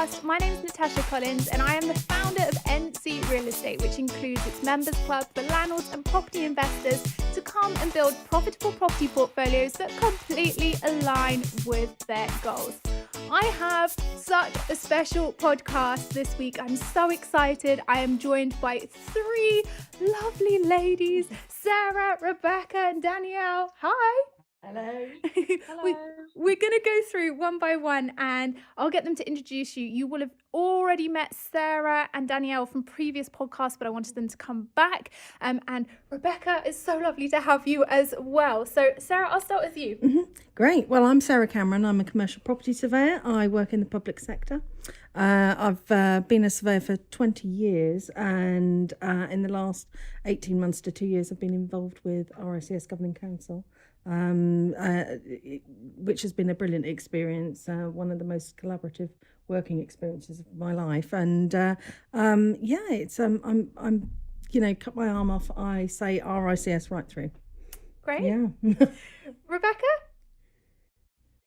podcast. My name is Natasha Collins and I am the founder of NC Real Estate, which includes its members club for landlords and property investors to come and build profitable property portfolios that completely align with their goals. I have such a special podcast this week. I'm so excited. I am joined by three lovely ladies, Sara, Rebecca, and Danielle. Hi. Hello. We're going to go through one by one and I'll get them to introduce you. You will have already met Sara and Danielle from previous podcasts, but I wanted them to come back. And Rebecca, it's so lovely to have you as well. So Sara, I'll start with you. Great. Well, I'm Sara Cameron. I'm a commercial property surveyor. I work in the public sector. I've been a surveyor for 20 years and in the last 18 months to 2 years I've been involved with RICS Governing Council, which has been a brilliant experience, one of the most collaborative working experiences of my life. And I'm cut my arm off, I say RICS right through. Great. Yeah. Rebecca?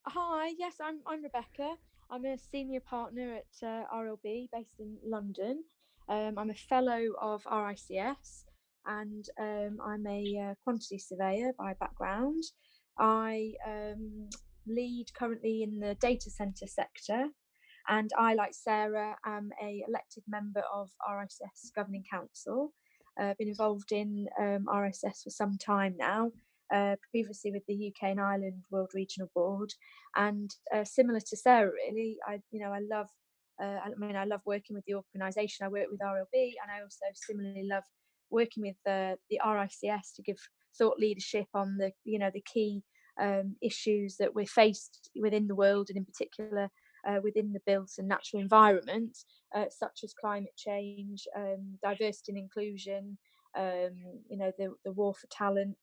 Hi, yes, I'm Rebecca. I'm a senior partner at RLB based in London. I'm a fellow of RICS and I'm a quantity surveyor by background. I lead currently in the data centre sector, and I, like Sara, am a elected member of RICS Governing Council. Been involved in RICS for some time now. Previously with the UK and Ireland World Regional Board, and similar to Sara, really, I love working with the organisation. I work with RLB, and I also similarly love working with the RICS to give thought leadership on the key issues that we're faced within the world, and in particular within the built and natural environment, such as climate change, diversity and inclusion, the war for talent.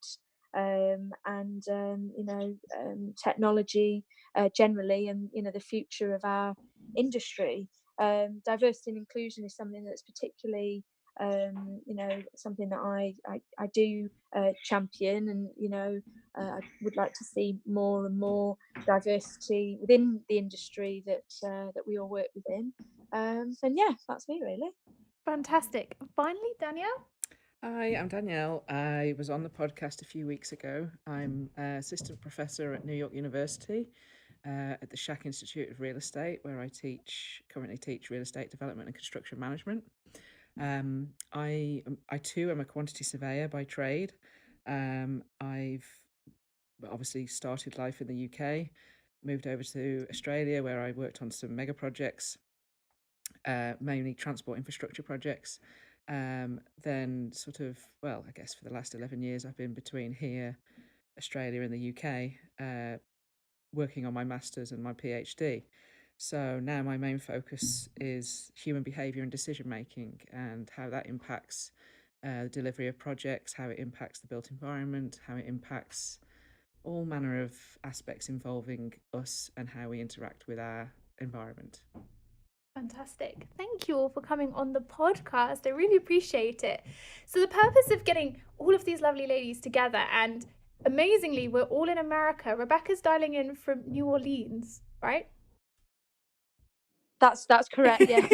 Technology generally, and the future of our industry. Diversity and inclusion is something that's particularly something that I do champion, and I would like to see more and more diversity within the industry that we all work within. And yeah, that's me really. Fantastic. Finally, Danielle? Hi, I'm Danielle. I was on the podcast a few weeks ago. I'm an assistant professor at New York University at the Shack Institute of Real Estate, where I currently teach real estate development and construction management. I too am a quantity surveyor by trade. I've obviously started life in the UK, moved over to Australia, where I worked on some mega projects, mainly transport infrastructure projects. Then I guess for the last 11 years, I've been between here, Australia and the UK, working on my master's and my PhD. So now my main focus is human behaviour and decision making, and how that impacts the delivery of projects, how it impacts the built environment, how it impacts all manner of aspects involving us and how we interact with our environment. Fantastic. Thank you all for coming on the podcast. I really appreciate it. So the purpose of getting all of these lovely ladies together, and amazingly, we're all in America. Rebecca's dialing in from New Orleans, right? That's correct, yeah.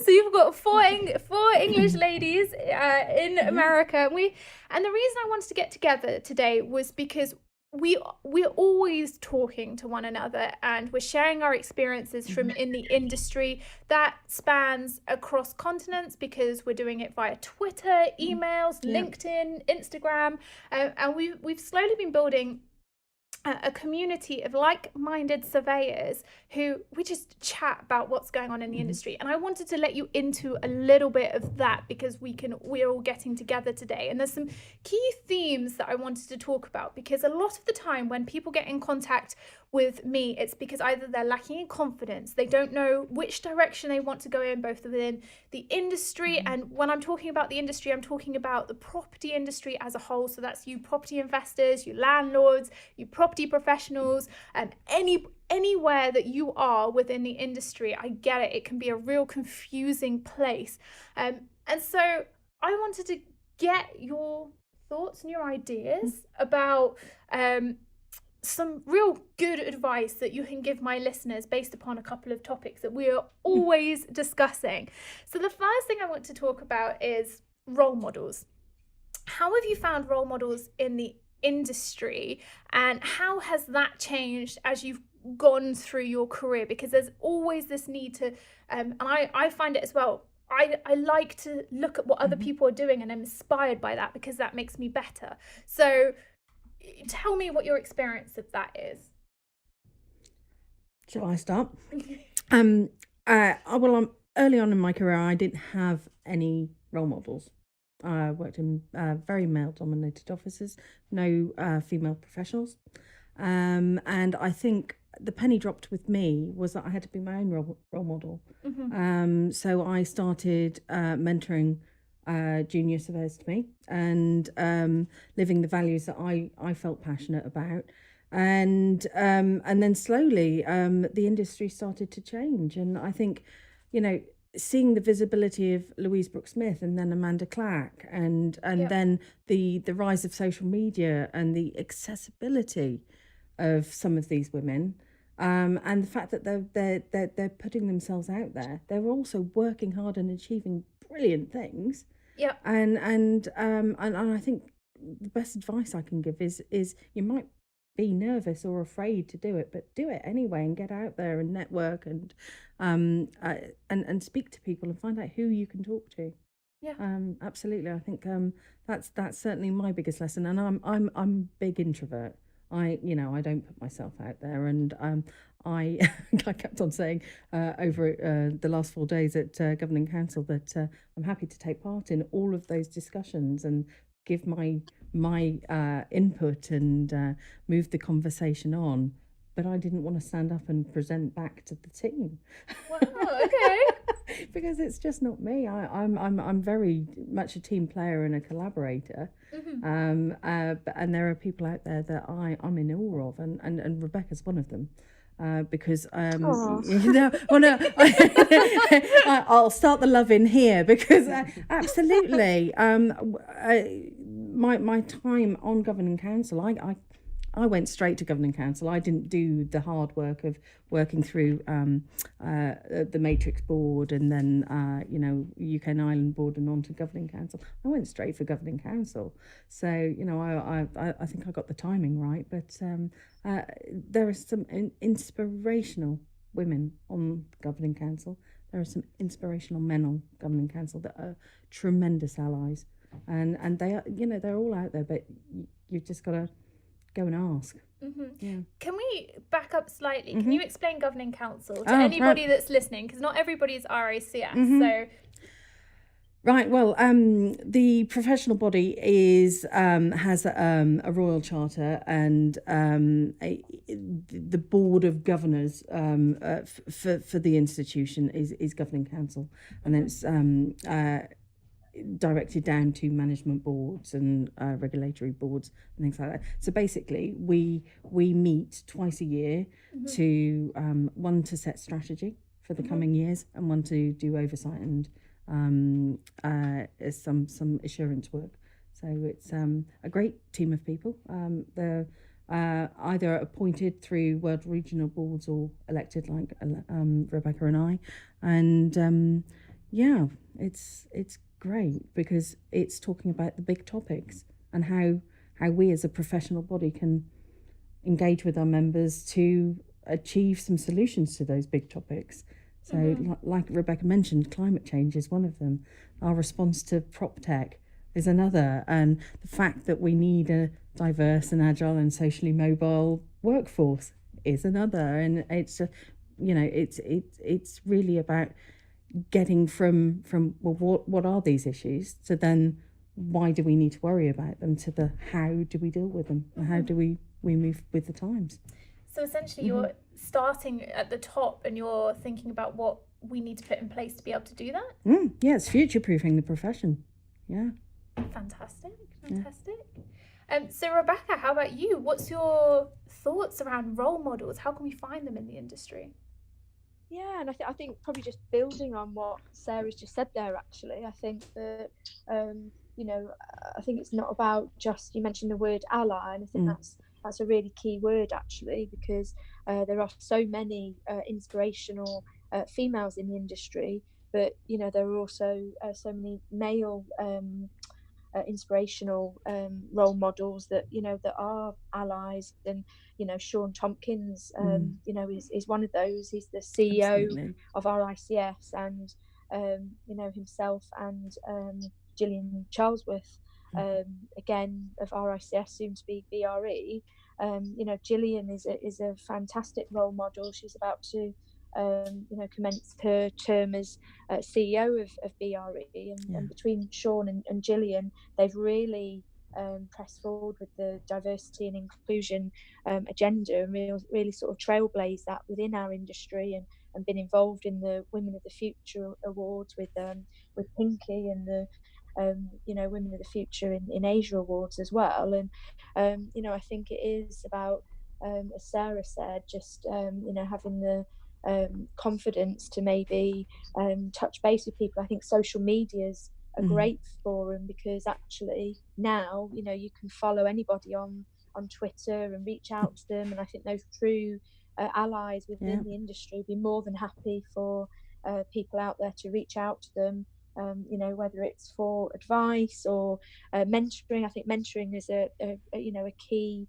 So you've got four English ladies in America. And the reason I wanted to get together today was because we're always talking to one another, and we're sharing our experiences from in the industry that spans across continents, because we're doing it via Twitter, emails, LinkedIn, Instagram, and we've slowly been building a community of like-minded surveyors who we just chat about what's going on in the industry. And I wanted to let you into a little bit of that, because we're all getting together today, and there's some key themes that I wanted to talk about, because a lot of the time when people get in contact with me, it's because either they're lacking in confidence, they don't know which direction they want to go in, both within the industry, and when I'm talking about the industry, I'm talking about the property industry as a whole. So that's you property investors, you landlords, you property professionals, and anywhere that you are within the industry. I get it, it can be a real confusing place, and so I wanted to get your thoughts and your ideas about some real good advice that you can give my listeners based upon a couple of topics that we are always discussing. So the first thing I want to talk about is role models. How have you found role models in the industry, and how has that changed as you've gone through your career? Because there's always this need to, and I find it as well. I like to look at what other people are doing, and I'm inspired by that because that makes me better. So tell me what your experience of that is. Shall I start? Well, early on in my career, I didn't have any role models. I worked in very male-dominated offices, no female professionals. And I think the penny dropped with me was that I had to be my own role model. So I started mentoring junior surveyors to me, and living the values that I felt passionate about. And then slowly the industry started to change. And I think, seeing the visibility of Louise Brooke-Smith and then Amanda Clack, and then the rise of social media and the accessibility of some of these women, and the fact that they're putting themselves out there. They're also working hard and achieving brilliant things. Yeah. And I think the best advice I can give is you might be nervous or afraid to do it, but do it anyway, and get out there and network and speak to people and find out who you can talk to. Yeah. Absolutely. I think that's certainly my biggest lesson. And I'm a big introvert. I don't put myself out there, and I kept on saying over the last 4 days at Governing Council that I'm happy to take part in all of those discussions and give my input and move the conversation on, but I didn't want to stand up and present back to the team. Wow, okay. Because it's just not me. I'm very much a team player and a collaborator. And there are people out there that I'm in awe of, and Rebecca's one of them. Because I'll start the love in here, because absolutely my time on Governing Council, I went straight to Governing Council. I didn't do the hard work of working through the Matrix Board and then UK and Ireland Board and on to Governing Council. I went straight for Governing Council. So I think I got the timing right. But there are some inspirational women on Governing Council. There are some inspirational men on Governing Council that are tremendous allies, and they are they're all out there. But you've just got to go and ask. Yeah. Can we back up slightly? Can you explain Governing Council to anybody that's listening? Because not everybody is RACS. So. Right. Well, the professional body has a royal charter, and the board of governors for the institution is Governing Council, and then it's directed down to management boards and regulatory boards and things like that. So basically, we meet twice a year to one to set strategy for the coming years, and one to do oversight and some assurance work. So it's a great team of people. They're either appointed through world regional boards or elected, like Rebecca and I. And it's great because it's talking about the big topics and how we as a professional body can engage with our members to achieve some solutions to those big topics. So like Rebecca mentioned, climate change is one of them. Our response to prop tech is another. And the fact that we need a diverse and agile and socially mobile workforce is another. And it's, it's really about getting from well, what are these issues, to then why do we need to worry about them, to the how do we deal with them, and how do we move with the times. So essentially you're starting at the top and you're thinking about what we need to put in place to be able to do that? Yeah, it's future-proofing the profession. Yeah. Fantastic. So Rebecca, how about you? What's your thoughts around role models? How can we find them in the industry? Yeah, and I think probably just building on what Sarah's just said there, actually, I think that, I think it's not about just, you mentioned the word ally, and I think that's that's a really key word, actually, because there are so many inspirational females in the industry, but there are also so many male inspirational role models that that are allies. And Sean Tompkins is one of those. He's the CEO Absolutely. of RICS, and himself and Gillian Charlesworth, again of RICS, soon to be BRE. Gillian is a fantastic role model. She's about to commence her term as CEO of BRE, and between Sean and Gillian, they've really pressed forward with the diversity and inclusion agenda, and really sort of trailblazed that within our industry, and been involved in the Women of the Future Awards with Pinky, and the Women of the Future in Asia Awards as well. And I think it is about, as Sarah said, just having the confidence to maybe touch base with people. I think social media's a great forum, because actually now you can follow anybody on Twitter and reach out to them, and I think those true allies within the industry would be more than happy for people out there to reach out to them, whether it's for advice or mentoring. I think mentoring is a key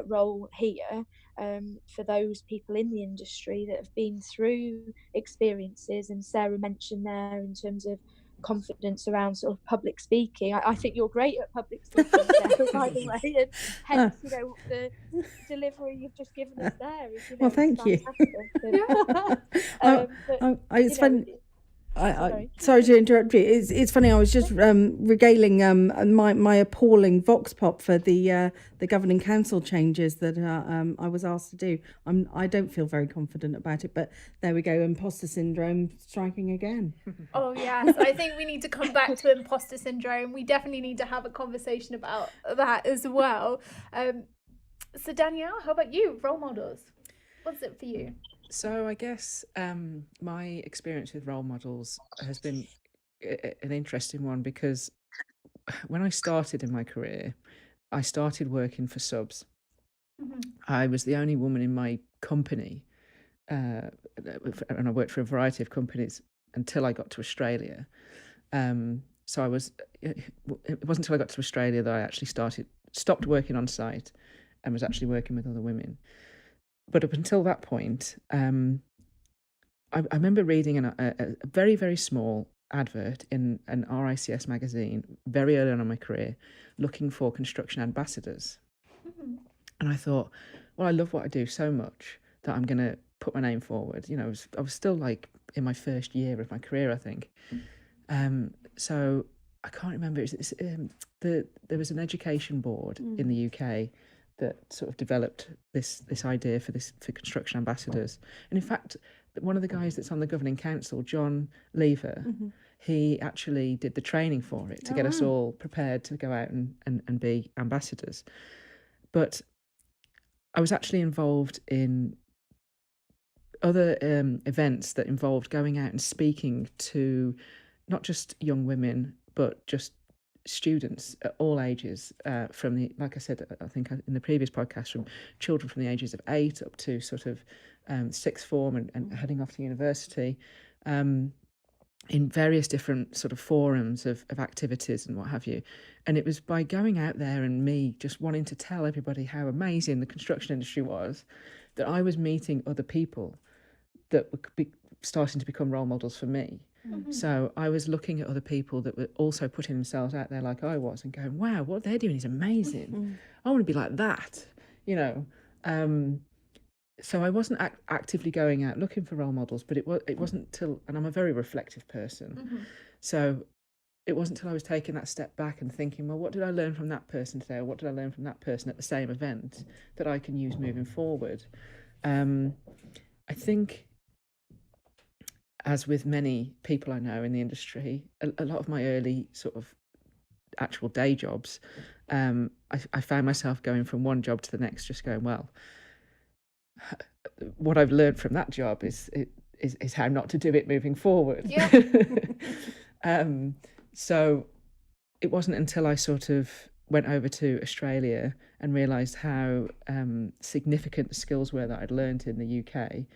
role here, for those people in the industry that have been through experiences. And Sarah mentioned there in terms of confidence around sort of public speaking. I think you're great at public speaking, Sarah, by the way, and hence the delivery you've just given us there is well, thank you. It's fun. Sorry to interrupt you. It's funny. I was just regaling my appalling vox pop for the governing council changes that I was asked to do. I don't feel very confident about it, but there we go. Imposter syndrome striking again. Oh yes, I think we need to come back to imposter syndrome. We definitely need to have a conversation about that as well. So Danielle, how about you? Role models. What's it for you? So I guess my experience with role models has been an interesting one, because when I started in my career, I started working for subs. I was the only woman in my company, and I worked for a variety of companies until I got to Australia. So it wasn't until I got to Australia that I actually stopped working on site and was actually working with other women. But up until that point, I remember reading a very, very small advert in an RICS magazine very early on in my career, looking for construction ambassadors. And I thought, well, I love what I do so much that I'm going to put my name forward. I was still like in my first year of my career, I think. So I can't remember. There was an education board in the UK that sort of developed this idea for construction ambassadors. And in fact, one of the guys that's on the governing council, John Lever, he actually did the training for it to get us all prepared to go out and be ambassadors. But I was actually involved in other events that involved going out and speaking to not just young women, but just students at all ages, like I said, I think in the previous podcast, from children from the ages of 8 up to sort of sixth form and heading off to university, in various different sort of forums of activities and what have you. And it was by going out there and me just wanting to tell everybody how amazing the construction industry was, that I was meeting other people that would be starting to become role models for me. So I was looking at other people that were also putting themselves out there like I was, and going, wow, what they're doing is amazing. I want to be like that, So I wasn't actively going out looking for role models, but it wasn't till, and I'm a very reflective person, so it wasn't till I was taking that step back and thinking, well, what did I learn from that person today, or what did I learn from that person at the same event that I can use moving forward? I think, as with many people I know in the industry, a lot of my early sort of actual day jobs, I found myself going from one job to the next, just going, well, what I've learned from that job is how not to do it moving forward. Yeah. So it wasn't until I sort of went over to Australia and realised how significant the skills were that I'd learned in the UK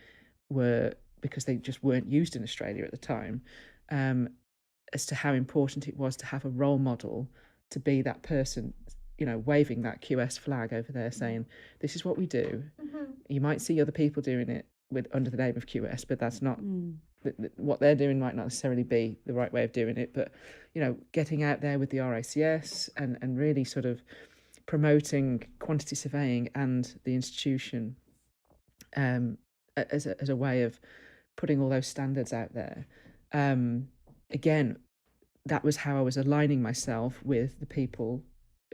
were, because they just weren't used in Australia at the time, as to how important it was to have a role model, to be that person, waving that QS flag over there saying, this is what we do. You might see other people doing it under the name of QS, but that's not what they're doing, might not necessarily be the right way of doing it. But getting out there with the RICS and really sort of promoting quantity surveying and the institution as a way of putting all those standards out there. Again, that was how I was aligning myself with the people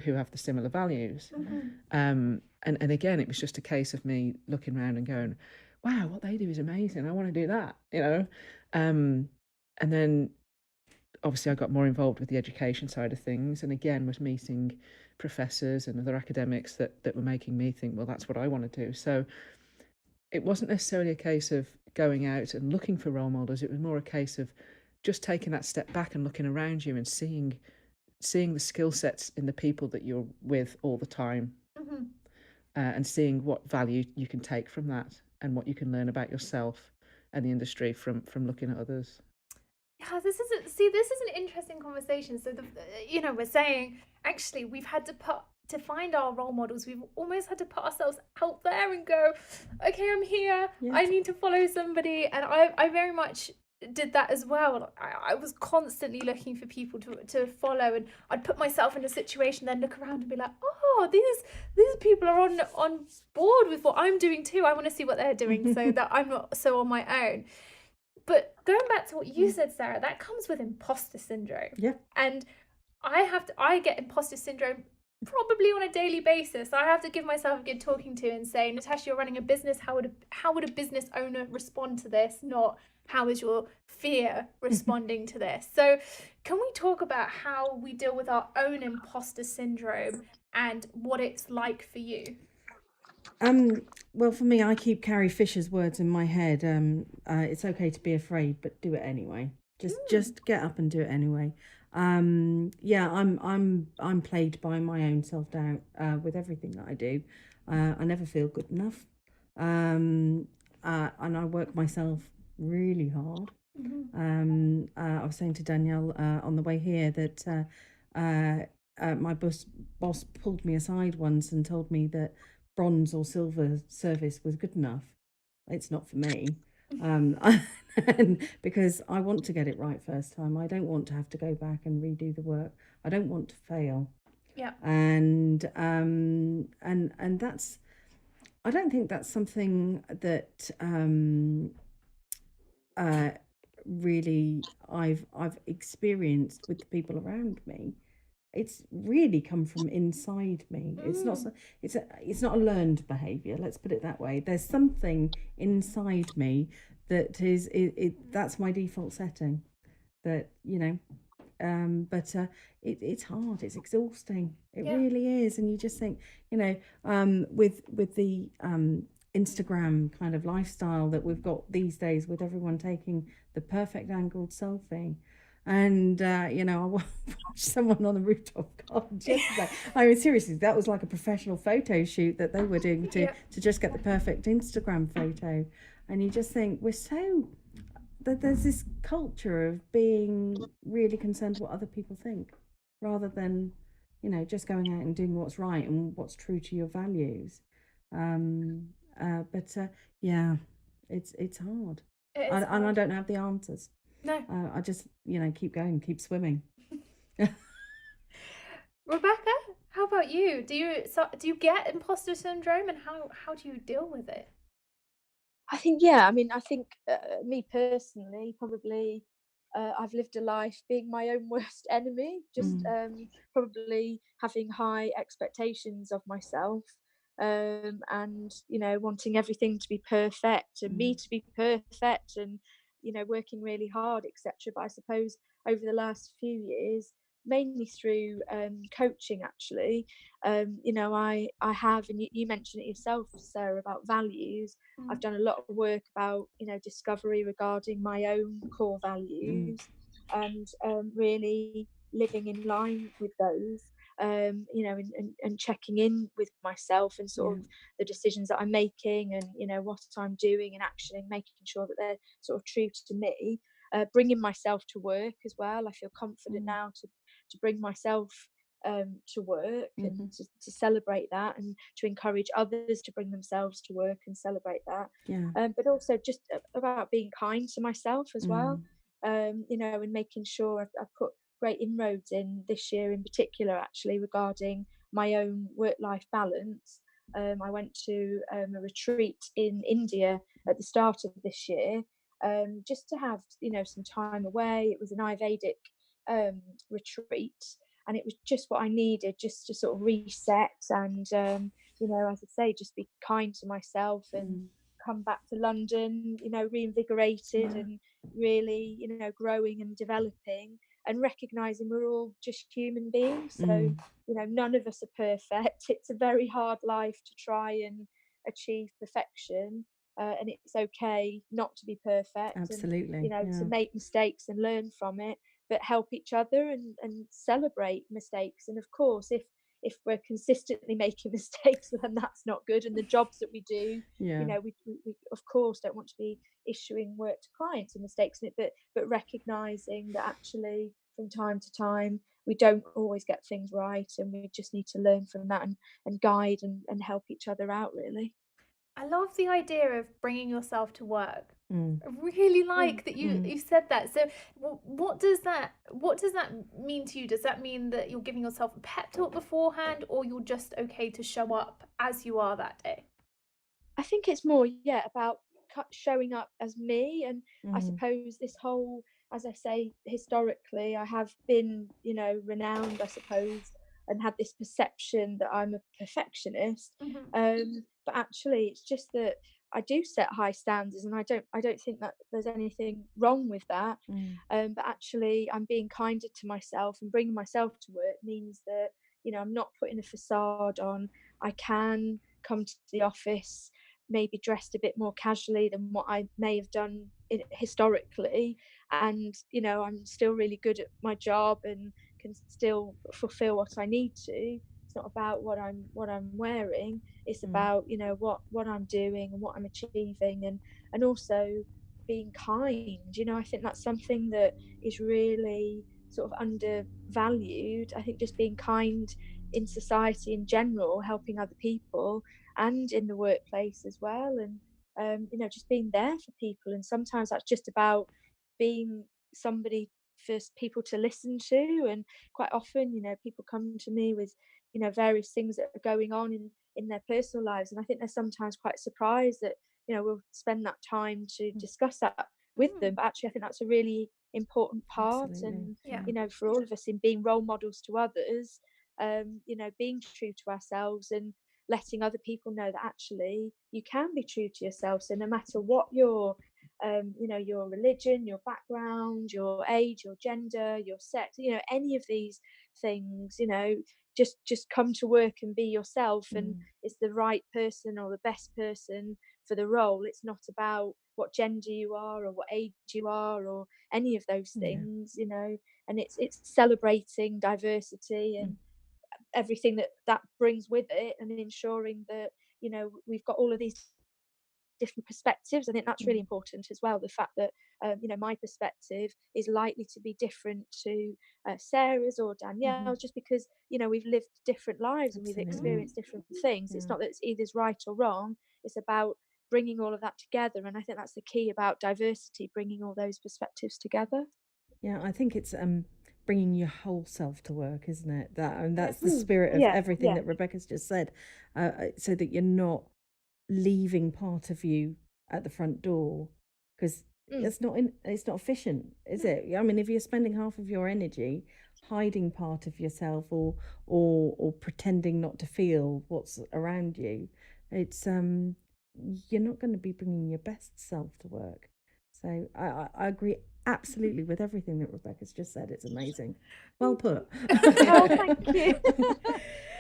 who have the similar values. And again, it was just a case of me looking around and going, wow, what they do is amazing. I want to do that, And then obviously I got more involved with the education side of things, and again was meeting professors and other academics that were making me think, well, that's what I want to do. So it wasn't necessarily a case of going out and looking for role models. It was more a case of just taking that step back and looking around you and seeing the skill sets in the people that you're with all the time, and seeing what value you can take from that and what you can learn about yourself and the industry from looking at others. Yeah, this is an interesting conversation. So we're saying actually we've had to find our role models. We've almost had to put ourselves out there and go, okay, I'm here. Yeah. I need to follow somebody, and I very much did that as well. I was constantly looking for people to follow, and I'd put myself in a situation, then look around and be like, oh, these people are on board with what I'm doing too. I want to see what they're doing so that I'm not so on my own. But going back to what you said, Sarah, that comes with imposter syndrome. Yeah. And I get imposter syndrome probably on a daily basis. I have to give myself a good talking to and say, Natasha, you're running a business. How would a business owner respond to this? Not how is your fear responding to this? So can we talk about how we deal with our own imposter syndrome and what it's like for you? Well, for me, I keep Carrie Fisher's words in my head. It's okay to be afraid, but do it anyway. Just get up and do it anyway. Yeah, I'm plagued by my own self-doubt with everything that I do. I never feel good enough, and I work myself really hard. I was saying to Danielle on the way here that my boss pulled me aside once and told me that bronze or silver service was good enough. It's not for me. And because I want to get it right first time. I don't want to have to go back and redo the work. I don't want to fail. Yeah. And that's, I don't think that's something that really I've experienced with the people around me. It's really come from inside me. It's not a learned behavior. Let's put it that way. There's something inside me that is that's my default setting. That but it's hard. It's exhausting. It really is. And you just think, with the Instagram kind of lifestyle that we've got these days, with everyone taking the perfect angled selfie. And I watched someone on the rooftop garden yesterday. I mean, seriously, that was like a professional photo shoot that they were doing to just get the perfect Instagram photo. And you just think there's this culture of being really concerned what other people think, rather than just going out and doing what's right and what's true to your values. Yeah, it's hard, and I don't have the answers. No. I just, keep going, keep swimming. Rebecca, how about you? Do you get imposter syndrome, and how do you deal with it? I think, me personally, probably I've lived a life being my own worst enemy, just probably having high expectations of myself, and, wanting everything to be perfect and me to be perfect, and working really hard, etc. But I suppose over the last few years, mainly through coaching, actually, I have, and you mentioned it yourself, Sarah, about values. I've done a lot of work about discovery regarding my own core values, and really living in line with those. you know, and checking in with myself and sort of the decisions that I'm making, and you know what I'm doing and actioning, making sure that they're sort of true to me. Bringing myself to work as well. I feel confident now to bring myself to work and to celebrate that, and to encourage others to bring themselves to work and celebrate that. But also just about being kind to myself as well. You know, and making sure I've put great inroads in this year in particular, actually, regarding my own work-life balance. I went to a retreat in India at the start of this year, just to have, you know, some time away. It was an Ayurvedic retreat, and it was just what I needed, just to sort of reset and, you know, as I say, just be kind to myself and come back to London, you know, reinvigorated and really, you know, growing and developing, and recognizing we're all just human beings. So, you know, none of us are perfect. It's a very hard life to try and achieve perfection. And it's okay not to be perfect. Absolutely. And, you know, to make mistakes and learn from it, but help each other and celebrate mistakes. And of course, if we're consistently making mistakes, then that's not good. And the jobs that we do, you know, we of course don't want to be issuing work to clients and mistakes in it, but recognizing that actually from time to time we don't always get things right, and we just need to learn from that and guide and help each other out, really. I love the idea of bringing yourself to work. I really like that you said that. So what does that mean to you? Does that mean that you're giving yourself a pep talk beforehand, or you're just okay to show up as you are that day? I think it's more, about showing up as me. And I suppose this whole, as I say, historically, I have been, you know, renowned, I suppose, and had this perception that I'm a perfectionist. But actually, it's just that I do set high standards, and I don't think that there's anything wrong with that. But actually, I'm being kinder to myself, and bringing myself to work means that, you know, I'm not putting a facade on. I can come to the office maybe dressed a bit more casually than what I may have done historically, and you know, I'm still really good at my job and can still fulfill what I need to. It's not about what I'm wearing. It's about, you know, what I'm doing and what I'm achieving, and also being kind. You know, I think that's something that is really sort of undervalued. I think just being kind in society in general, helping other people, and in the workplace as well, and you know, just being there for people. And sometimes that's just about being somebody for people to listen to. And quite often, you know, people come to me with, you know, various things that are going on in their personal lives, and I think they're sometimes quite surprised that, you know, we'll spend that time to discuss that with them. But actually, I think that's a really important part. And you know, for all of us, in being role models to others, you know, being true to ourselves and letting other people know that actually you can be true to yourself. So no matter what your you know, your religion, your background, your age, your gender, your sex, you know, any of these things, you know, just come to work and be yourself, and it's the right person or the best person for the role. It's not about what gender you are or what age you are or any of those things, you know. And it's celebrating diversity and everything that brings with it, and ensuring that, you know, we've got all of these different perspectives. I think that's really important as well. The fact that you know, my perspective is likely to be different to Sarah's or Danielle's, just because, you know, we've lived different lives and we've experienced different things. It's not that it's either right or wrong. It's about bringing all of that together, and I think that's the key about diversity, bringing all those perspectives together. Yeah, I think it's bringing your whole self to work, isn't it? That's the spirit of everything that Rebecca's just said, so that you're not leaving part of you at the front door, because it's not efficient, is it? I mean, if you're spending half of your energy hiding part of yourself, or pretending not to feel what's around you, it's you're not going to be bringing your best self to work. So I agree absolutely with everything that Rebecca's just said. It's amazing. Well put. Oh, thank you.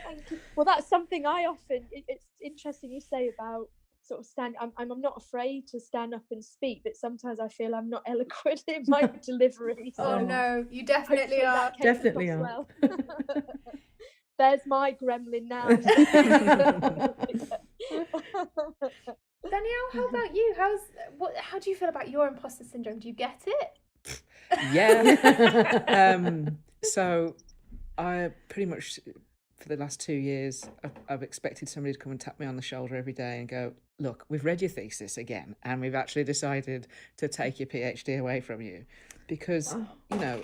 Thank you. Well, that's something I often, it's interesting you say about sort of I'm not afraid to stand up and speak, but sometimes I feel I'm not eloquent in my delivery. So Oh no, you definitely are. that came Definitely across are. well. There's my gremlin now. Danielle, how about you? How do you feel about your imposter syndrome? Do you get it? Yeah. So I pretty much, for the last 2 years, I've expected somebody to come and tap me on the shoulder every day and go, look, we've read your thesis again, and we've actually decided to take your PhD away from you. Because, you know,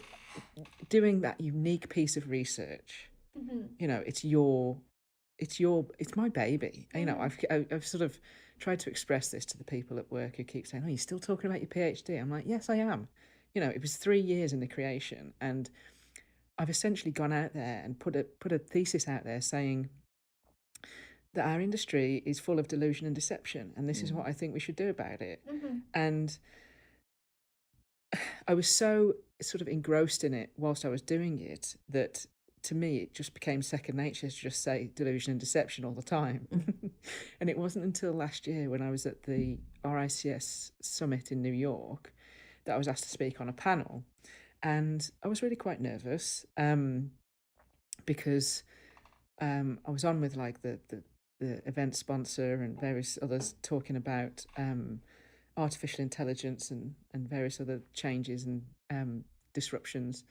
doing that unique piece of research, you know, it's my baby. You know, I've sort of tried to express this to the people at work who keep saying, oh, you're still talking about your PhD? I'm like, yes, I am. You know, it was 3 years in the creation, and I've essentially gone out there and put a thesis out there saying that our industry is full of delusion and deception, and this is what I think we should do about it. And I was so sort of engrossed in it whilst I was doing it that to me it just became second nature to just say delusion and deception all the time. And it wasn't until last year when I was at the RICS summit in New York that I was asked to speak on a panel. And I was really quite nervous because I was on with like the event sponsor and various others talking about artificial intelligence and various other changes and disruptions.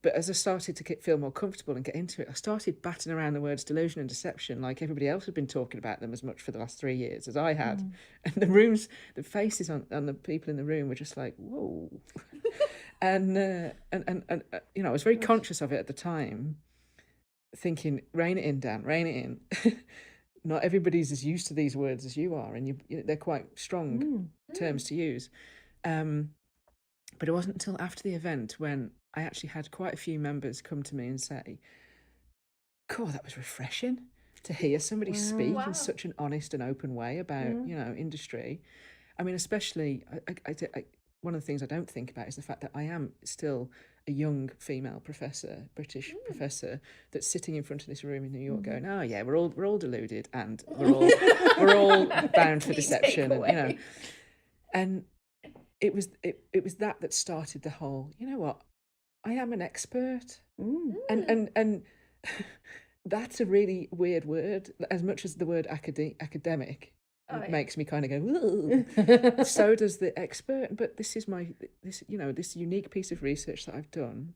But as I started to feel more comfortable and get into it, I started batting around the words delusion and deception like everybody else had been talking about them as much for the last 3 years as I had. And the faces on the people in the room were just like, whoa. and you know, I was very conscious of it at the time, thinking, rein it in, Dan, rein it in. Not everybody's as used to these words as you are, and they're quite strong terms to use. But it wasn't until after the event when I actually had quite a few members come to me and say, cool, that was refreshing to hear somebody speak in such an honest and open way about, you know, industry. I mean, especially, one of the things I don't think about is the fact that I am still a young female professor, British professor, that's sitting in front of this room in New York going, oh yeah, we're all deluded and we're all bound for deception, and you know. And it was that started the whole, you know what, I am an expert. And that's a really weird word, as much as the word academic makes me kind of go, so does the expert. But this unique piece of research that I've done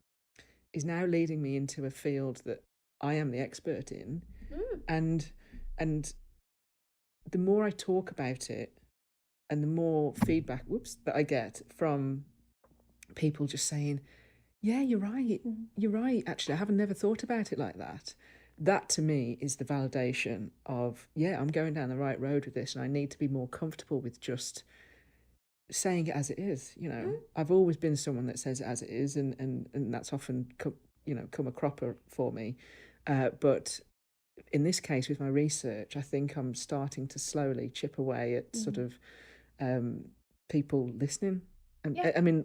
is now leading me into a field that I am the expert in. And the more I talk about it and the more feedback that I get from people just saying, yeah, you're right, actually, I haven't never thought about it like that. That to me is the validation of, yeah, I'm going down the right road with this, and I need to be more comfortable with just saying it as it is. You know, I've always been someone that says it as it is, and that's often come a cropper for me. But in this case, with my research, I think I'm starting to slowly chip away at sort of people listening. And I mean,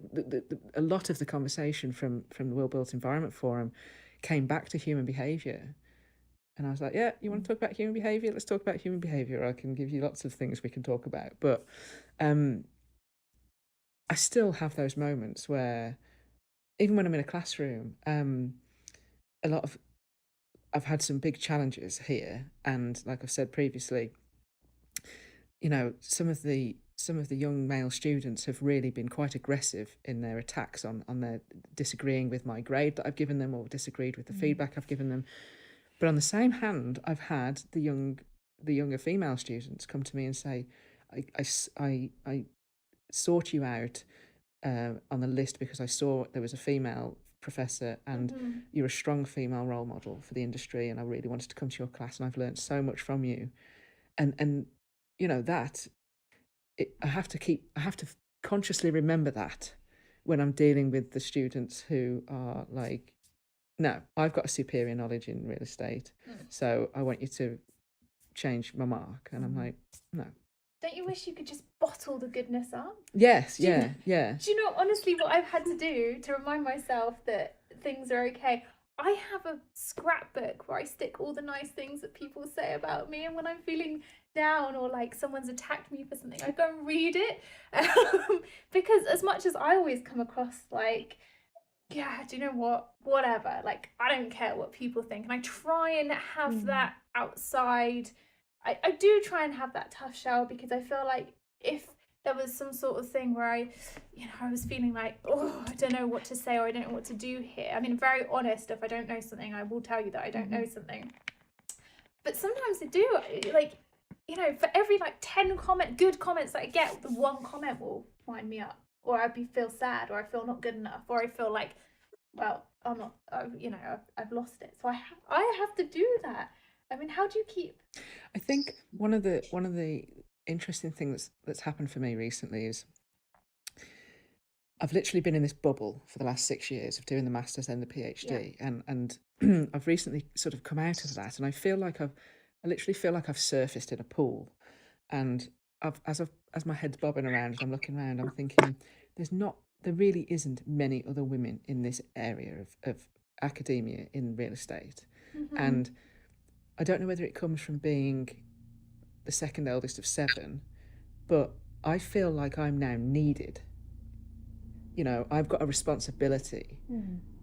a lot of the conversation from the World Built Environment Forum came back to human behaviour. And I was like, yeah, you want to talk about human behaviour? Let's talk about human behaviour. I can give you lots of things we can talk about. But I still have those moments where, even when I'm in a classroom, I've had some big challenges here. And like I've said previously, you know, some of the young male students have really been quite aggressive in their attacks on their disagreeing with my grade that I've given them, or disagreed with the feedback I've given them. But on the same hand, I've had the younger female students come to me and say, I sought you out on the list because I saw there was a female professor and you're a strong female role model for the industry, and I really wanted to come to your class, and I've learned so much from you. And you know, that I have to consciously remember that when I'm dealing with the students who are like, no, I've got a superior knowledge in real estate, so I want you to change my mark. And I'm like, no. Don't you wish you could just bottle the goodness up? Yes, Do you know, honestly, what I've had to do to remind myself that things are okay? I have a scrapbook where I stick all the nice things that people say about me, and when I'm feeling down or like someone's attacked me for something, I go and read it. Because as much as I always come across like yeah, do you know what? Whatever. Like, I don't care what people think. And I try and have that outside. I do try and have that tough shell, because I feel like if there was some sort of thing where I was feeling like, oh, I don't know what to say, or I don't know what to do here. I mean, very honest, if I don't know something, I will tell you that I don't know something. But sometimes I do, like, for every like 10 good comments that I get, the one comment will wind me up, or feel sad, or I feel not good enough, or I feel like, well, I'm not, I've lost it. So I have to do that. I mean, how do you keep? I think one of the interesting things that's happened for me recently is I've literally been in this bubble for the last 6 years of doing the masters and the PhD, and I've recently sort of come out of that, and I literally feel like I've surfaced in a pool, and as my head's bobbing around and I'm looking around, I'm thinking there really isn't many other women in this area of academia in real estate, and I don't know whether it comes from being the second eldest of 7, but I feel like I'm now needed. I've got a responsibility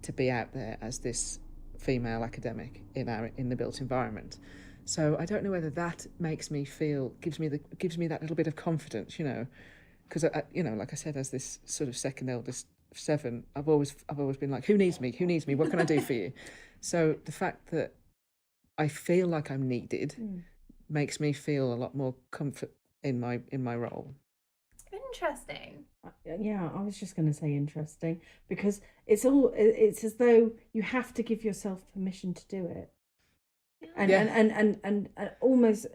to be out there as this female academic in the built environment. So I don't know whether that makes me feel, gives me that little bit of confidence, because like I said, as this sort of second eldest of 7, I've always been like, who needs me? What can I do for you? So the fact that I feel like I'm needed makes me feel a lot more comfort in my role. Interesting. Yeah, I was just going to say interesting, because it's as though you have to give yourself permission to do it, and and almost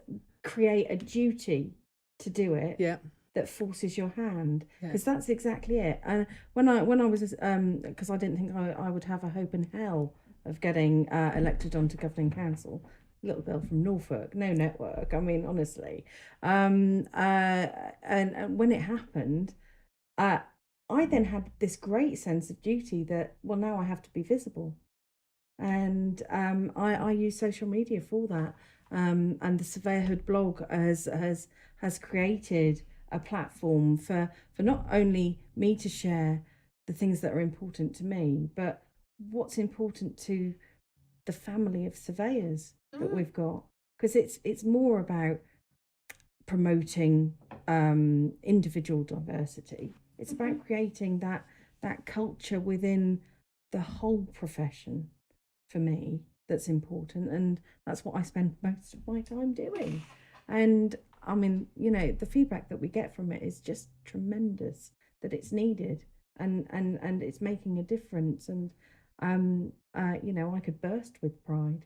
create a duty to do it. Yeah. That forces your hand, because that's exactly it. And when I was because I didn't think I would have a hope in hell of getting elected onto governing council. Little girl from Norfolk, no network. I mean, honestly, and when it happened, I then had this great sense of duty that, well, now I have to be visible, and I use social media for that. And the Surveyorhood blog has created a platform for not only me to share the things that are important to me, but what's important to the family of surveyors that we've got, because it's more about promoting individual diversity. It's about creating that culture within the whole profession, for me, that's important, and that's what I spend most of my time doing. And I mean, the feedback that we get from it is just tremendous, that it's needed, and it's making a difference. And I could burst with pride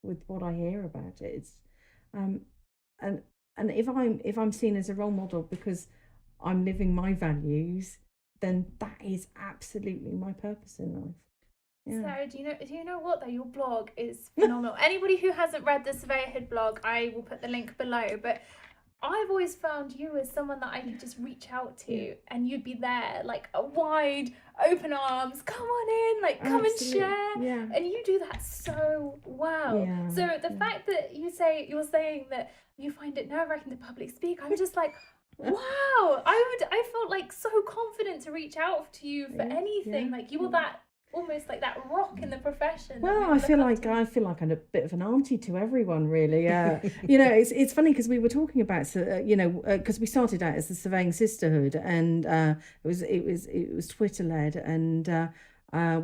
with what I hear about it. It's and if I'm seen as a role model because I'm living my values, then that is absolutely my purpose in life. Yeah. Sarah, do you know what though? Your blog is phenomenal. Anybody who hasn't read the Surveyorhood blog, I will put the link below. But I've always found you as someone that I could just reach out to, and you'd be there, like a wide open arms. Come on in, like come and share. Yeah. And you do that so well. Yeah. So the fact that you're saying that you find it nerve-wracking to public speak, I'm just like, wow. I felt like so confident to reach out to you for anything. Like you were that. Almost like that rock in the profession. Well, I feel like I'm a bit of an auntie to everyone, really. It's funny because we were talking about, because we started out as the Surveying Sisterhood, and it was Twitter led, and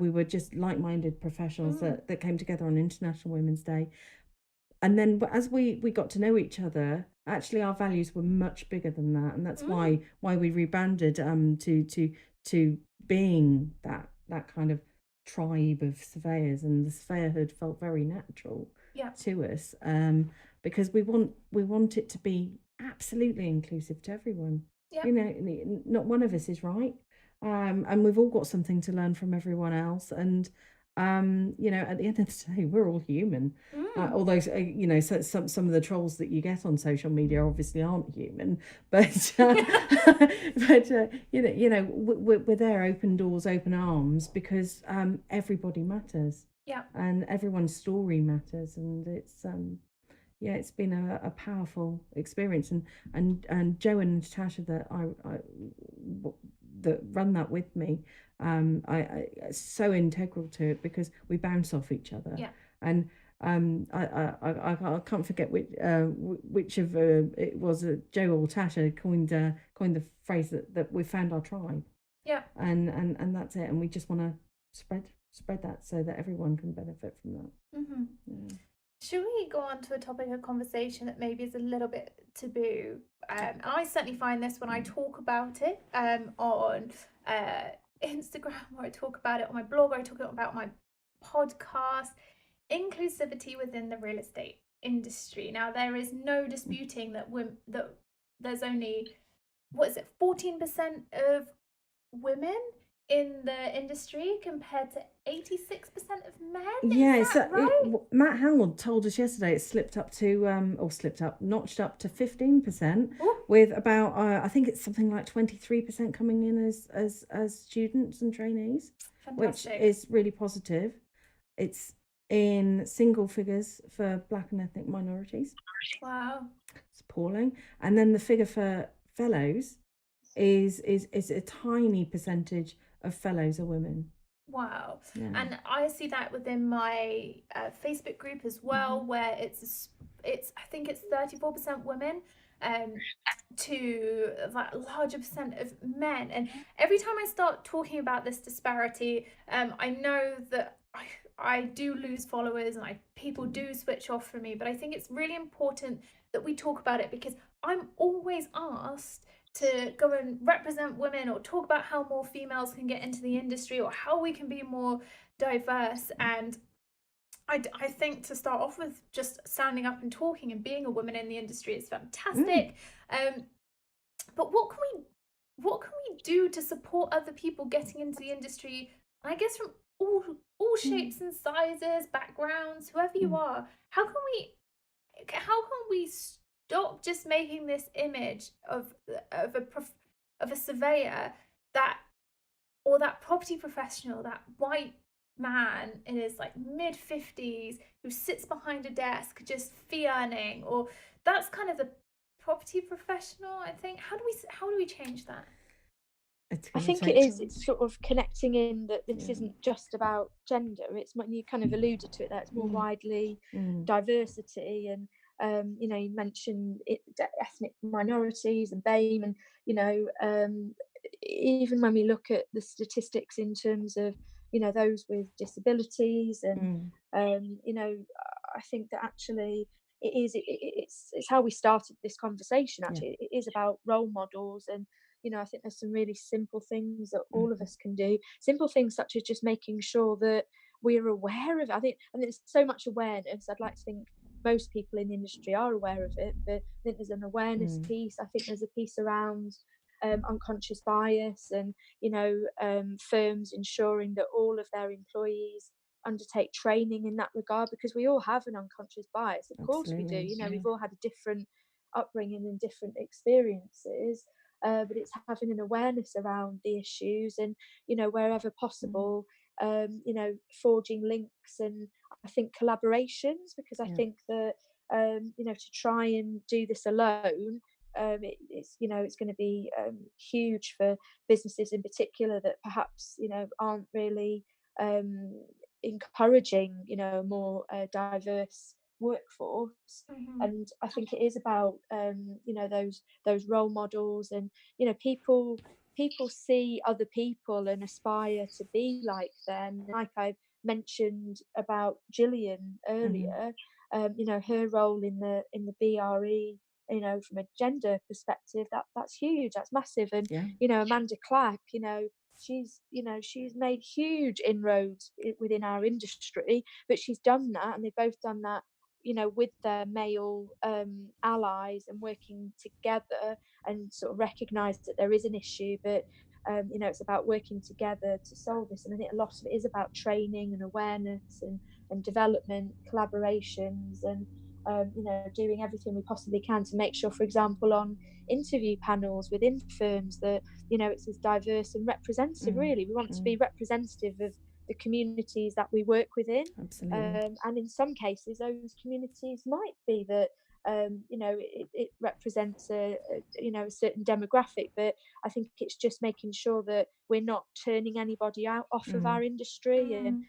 we were just like-minded professionals that came together on International Women's Day. And then, as we got to know each other, actually our values were much bigger than that, and that's why we rebranded to being that kind of tribe of surveyors, and the Surveyorhood felt very natural to us, because we want it to be absolutely inclusive to everyone. Not one of us is right, and we've all got something to learn from everyone else, and at the end of the day, we're all human. Although some of the trolls that you get on social media obviously aren't human, but we're there, open doors, open arms, because everybody matters. And everyone's story matters, and it's been a powerful experience. And Joe and Natasha, that that run that with me, I it's so integral to it because we bounce off each other. Yeah. And I can't forget which of it was Joe or Tasha coined the phrase that we found our tribe. Yeah. And that's it. And we just want to spread that so that everyone can benefit from that. Yeah. Should we go on to a topic of conversation that maybe is a little bit taboo? And I certainly find this when I talk about it on Instagram, or I talk about it on my blog, or I talk about my podcast. Inclusivity within the real estate industry. Now, there is no disputing that there's only 14% of women in the industry compared to 86% of men. Yeah, is that right? Matt Howard told us yesterday it's notched up to 15%, with about I think it's something like 23% coming in as students and trainees. Fantastic. Which is really positive. It's in single figures for Black and ethnic minorities. Wow. It's appalling. And then the figure for fellows is a tiny percentage of fellows are women. Wow. Yeah. And I see that within my Facebook group as well, where it's I think it's 34% women to that larger percent of men. And every time I start talking about this disparity, I know that I do lose followers and people do switch off from me, but I think it's really important that we talk about it, because I'm always asked to go and represent women or talk about how more females can get into the industry or how we can be more diverse. And I think to start off with, just standing up and talking and being a woman in the industry is fantastic. But what can we do to support other people getting into the industry? I guess from all shapes and sizes, backgrounds, whoever you are. How can we stop just making this image of a surveyor or that property professional, that white man in his like mid-50s who sits behind a desk just fee earning, or that's kind of the property professional, I think. How do we change that? I think it's sort of connecting in that this isn't just about gender. It's when you kind of alluded to it, that it's more widely diversity. And you mentioned ethnic minorities and BAME, and even when we look at the statistics in terms of those with disabilities, and I think that actually it's how we started this conversation. Actually, it is about role models. And I think there's some really simple things that all of us can do. Simple things such as just making sure that we're aware of it. I think there's so much awareness. I'd like to think most people in the industry are aware of it, but I think there's an awareness piece. I think there's a piece around unconscious bias, and firms ensuring that all of their employees undertake training in that regard, because we all have an unconscious bias. Of course we do. We've all had a different upbringing and different experiences. But it's having an awareness around the issues, and wherever possible, forging links, and I think collaborations, because I think that to try and do this alone, it's going to be huge for businesses in particular that perhaps aren't really encouraging a more diverse workforce. And I think it is about those role models, and people see other people and aspire to be like them. Like I mentioned about Gillian earlier, her role in the BRE, from a gender perspective, that's huge, that's massive. And Amanda Clack, she's made huge inroads within our industry, but she's done that, and they've both done that with their male allies, and working together, and sort of recognise that there is an issue, but it's about working together to solve this. And I think a lot of it is about training and awareness and development, collaborations, and doing everything we possibly can to make sure, for example, on interview panels within firms, that it's as diverse and representative. Really, we want to be representative of the communities that we work within. Absolutely. And in some cases, those communities might be that you know, it represents you know, a certain demographic, but I think it's just making sure that we're not turning anybody out off of our industry, and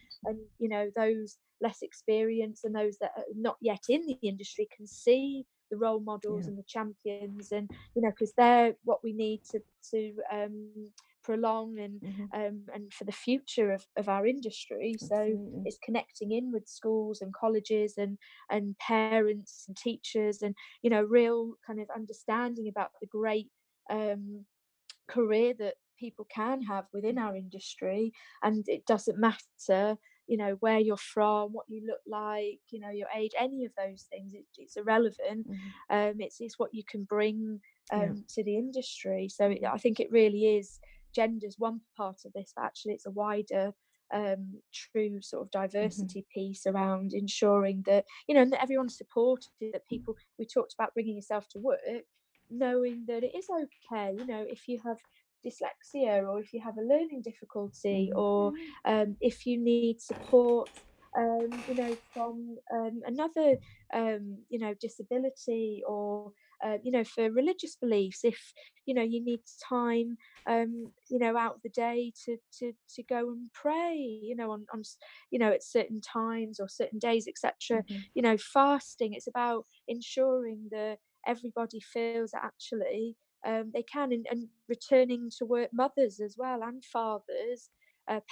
you know, those less experienced and those that are not yet in the industry can see the role models and the champions, and you know, because they're what we need to prolong and for the future of our industry. So Absolutely. it's connecting in with schools and colleges and parents and teachers, and you know, real kind of understanding about the great career that people can have within our industry. And it doesn't matter, you know, where you're from, what you look like, you know, your age, any of those things. It's irrelevant. It's what you can bring to the industry. So I think it really is, gender's one part of this, but actually it's a wider true sort of diversity piece around ensuring that, you know, and that everyone's supported, that people, we talked about bringing yourself to work, knowing that it is okay, you know, if you have dyslexia, or if you have a learning difficulty, or if you need support, you know, from another, you know, disability, or you know, for religious beliefs, if you know, you need time, you know, out of the day to go and pray, you know, on you know, at certain times or certain days, etc. You know, fasting. It's about ensuring that everybody feels that actually they can, and returning to work, mothers as well and fathers,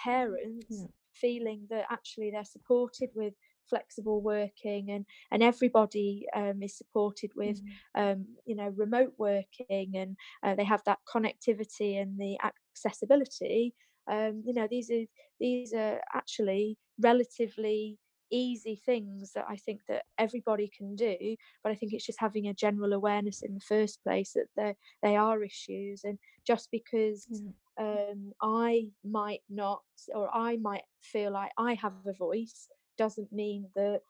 parents, feeling that actually they're supported with flexible working, and everybody is supported with you know, remote working, and they have that connectivity and the accessibility. You know, these are actually relatively easy things that I think that everybody can do, but I think it's just having a general awareness in the first place that they are issues. And just because I might not, or I might feel like I have a voice, doesn't mean that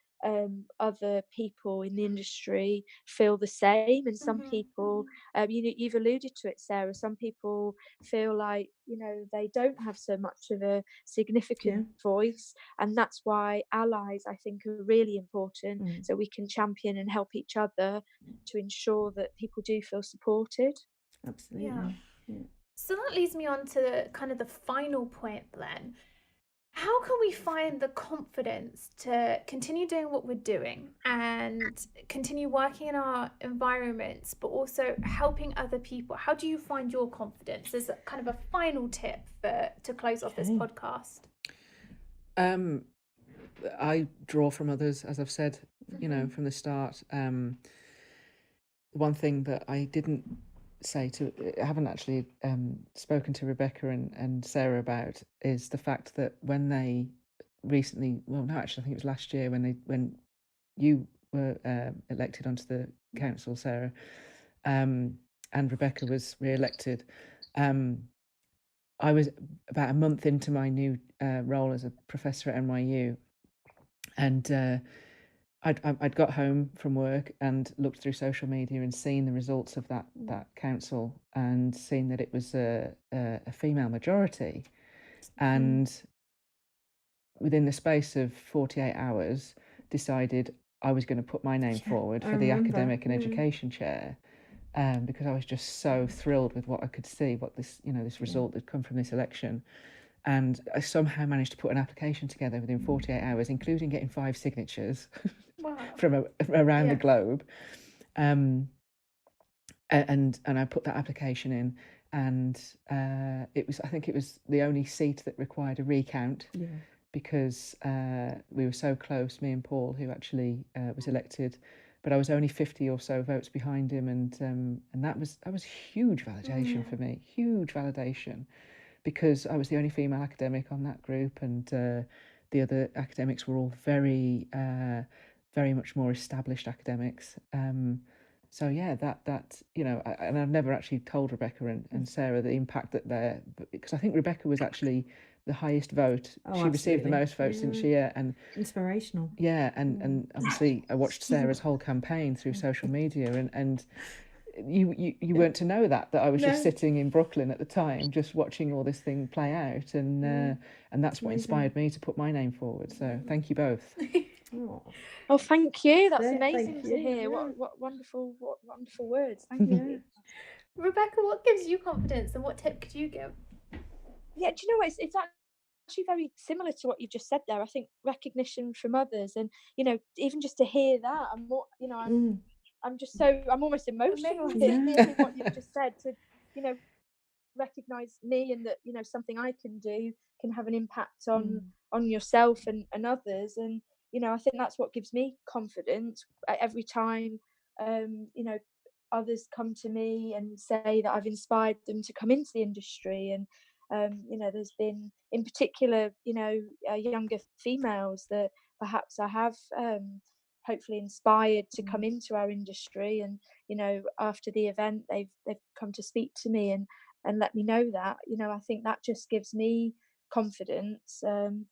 other people in the industry feel the same. And some people, you've alluded to it, Sarah, some people feel like, you know, they don't have so much of a significant voice, and that's why allies, I think, are really important, so we can champion and help each other to ensure that people do feel supported. Absolutely. So that leads me on to kind of the final point then. How can we find the confidence to continue doing what we're doing and continue working in our environments, but also helping other people? How do you find your confidence as a kind of a final tip to close off this podcast? I draw from others, as I've said, you know, from the start. One thing that I didn't say I haven't actually spoken to Rebecca and Sarah about, is the fact that when they recently, well, no, actually, I think it was last year when you were elected onto the council, Sarah, and Rebecca was re-elected. I was about a month into my new role as a professor at NYU, and I'd got home from work and looked through social media and seen the results of that council, and seen that it was a female majority, and within the space of 48 hours decided I was going to put my name forward for the academic and education chair, because I was just so thrilled with what I could see, what this, you know, this result that come from this election. And I somehow managed to put an application together within 48 hours, including getting 5 signatures from around the globe. And I put that application in, and I think it was the only seat that required a recount, because we were so close, me and Paul, who actually was elected, but I was only 50 or so votes behind him, and that was huge validation for me, huge validation, because I was the only female academic on that group, and the other academics were all very much more established academics. So yeah, that you know, and I've never actually told Rebecca and Sarah the impact that they're, because I think Rebecca was actually the highest vote. She received the most votes, didn't she? Yeah, and inspirational. Yeah, and obviously I watched Sarah's whole campaign through social media, and you weren't to know that I was just sitting in Brooklyn at the time, just watching all this thing play out, and that's what inspired me to put my name forward. So thank you both. Oh, thank you. That's Yeah, amazing thank to you, hear. yeah. What wonderful words. Thank you. Rebecca, what gives you confidence, and what tip could you give? Yeah, do you know what? It's actually very similar to what you've just said there. I think recognition from others, and even just to hear that, I'm more, I'm almost emotional Amazing. hearing what you've just said. To recognize me, and that something I can do can have an impact on yourself and others. And I think that's what gives me confidence every time others come to me and say that I've inspired them to come into the industry. And there's been, in particular, younger females that perhaps I have hopefully inspired to come into our industry. And after the event, they've come to speak to me and let me know that. I think that just gives me confidence, and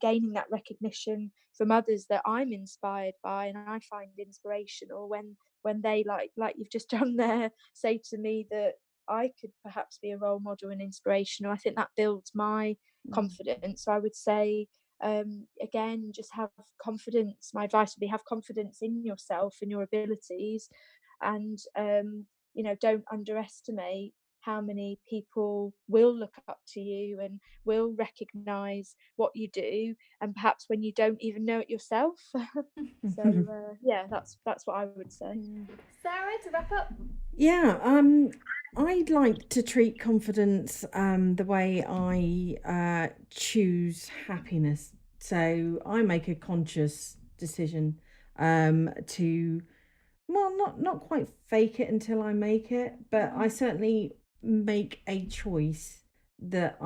gaining that recognition from others that I'm inspired by and I find inspirational, when they, like you've just done there, say to me that I could perhaps be a role model and inspirational. I think that builds my confidence. So I would say, again, just have confidence. My advice would be, have confidence in yourself and your abilities, and don't underestimate how many people will look up to you and will recognize what you do, and perhaps when you don't even know it yourself. So yeah, that's what I would say. Sarah, to wrap up. Yeah, I'd like to treat confidence the way I choose happiness. So I make a conscious decision to, well, not quite fake it until I make it, but I certainly make a choice that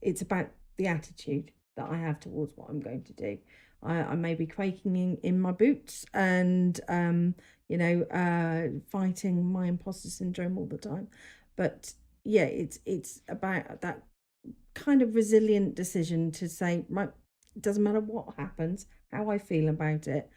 it's about the attitude that I have towards what I'm going to do. I may be quaking in my boots and fighting my imposter syndrome all the time, but yeah, it's about that kind of resilient decision to say, right, it doesn't matter what happens, how I feel about it,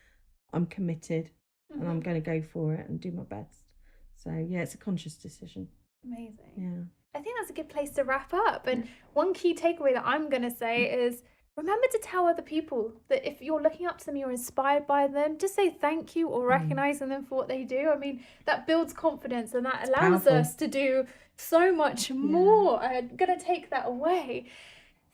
I'm committed and I'm going to go for it and do my best. So yeah, it's a conscious decision. Amazing. Yeah, I think that's a good place to wrap up. And one key takeaway that I'm going to say is, remember to tell other people that if you're looking up to them, you're inspired by them, just say thank you or recognizing them for what they do. I mean, that builds confidence and that allows powerful. us to do so much more. I'm going to take that away.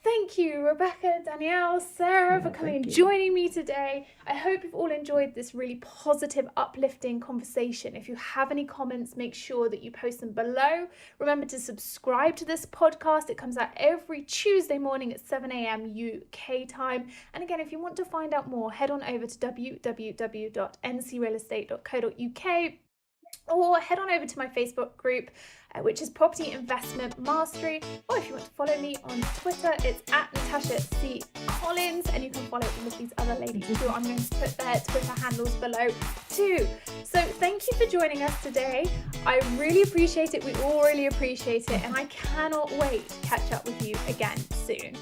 Thank you, Rebecca, Danielle, Sarah, for coming and joining me today. I hope you've all enjoyed this really positive, uplifting conversation. If you have any comments, make sure that you post them below. Remember to subscribe to this podcast. It comes out every Tuesday morning at 7 a.m. UK time. And again, if you want to find out more, head on over to www.ncrealestate.co.uk. or head on over to my Facebook group, which is Property Investment Mastery. Or if you want to follow me on Twitter, it's @NatashaCollins, and you can follow all of these other ladies too. I'm going to put their Twitter handles below too. So thank you for joining us today. I really appreciate it. We all really appreciate it, and I cannot wait to catch up with you again soon.